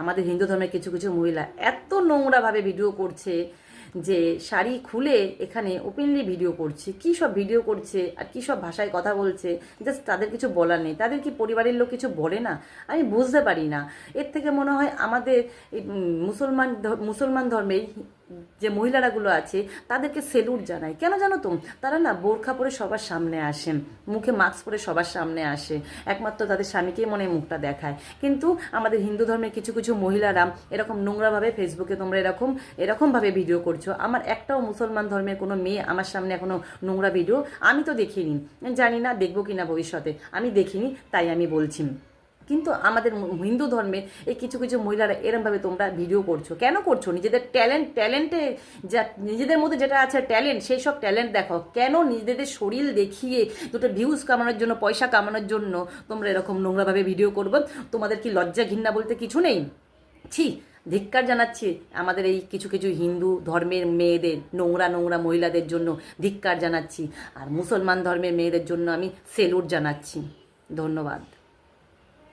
আমাদের হিন্দু ধর্মের কিছু কিছু মহিলা এত নোংরাভাবে ভিডিও করছে যে শাড়ি খুলে এখানে ওপেনলি ভিডিও করছে, কী সব ভিডিও করছে আর কী সব ভাষায় কথা বলছে, জাস্ট তাদের কিছু বলার নেই। তাদের কি পরিবারের লোক কিছু বলে না? আমি বুঝতে পারি না। এর থেকে মনে হয় আমাদের এই মুসলমান ধর্মেই যে মহিলারাগুলো আছে তাদেরকে সেলুট জানায়। কেন জানো তো? তারা না বোরখা পরে সবার সামনে আসে, মুখে মাস্ক পরে সবার সামনে আসে, একমাত্র তাদের স্বামীকেই মনে মুখটা দেখায়। কিন্তু আমাদের হিন্দু ধর্মের কিছু কিছু মহিলারা এরকম নোংরাভাবে ফেসবুকে তোমরা এরকমভাবে ভিডিও করছো। আমার একটাও মুসলমান ধর্মের কোনো মেয়ে আমার সামনে এখনো নোংরা ভিডিও আমি তো দেখিনি, জানি না দেখবো কিনা ভবিষ্যতে, আমি দেখিনি তাই আমি বলছি। কিন্তু আমাদের হিন্দু ধর্মে এই কিছু কিছু মহিলারা এরমভাবে তোমরা ভিডিও করছো, কেন করছো? নিজেদের ট্যালেন্টে যা নিজেদের মধ্যে যেটা আছে ট্যালেন্ট, সেই সব ট্যালেন্ট দেখাও। কেন নিজেদের শরীর দেখিয়ে দুটো ভিউজ কামানোর জন্য, পয়সা কামানোর জন্য তোমরা এরকম নোংরাভাবে ভিডিও করবো? তোমাদের কি লজ্জা ঘৃণা বলতে কিছু নেই? ছি, ধিক্কার জানাচ্ছি আমাদের এই কিছু কিছু হিন্দু ধর্মের মেয়েদের, নোংরা নোংরা মহিলাদের জন্য ধিক্কার জানাচ্ছি। আর মুসলমান ধর্মের মেয়েদের জন্য আমি সেলুট জানাচ্ছি। ধন্যবাদ।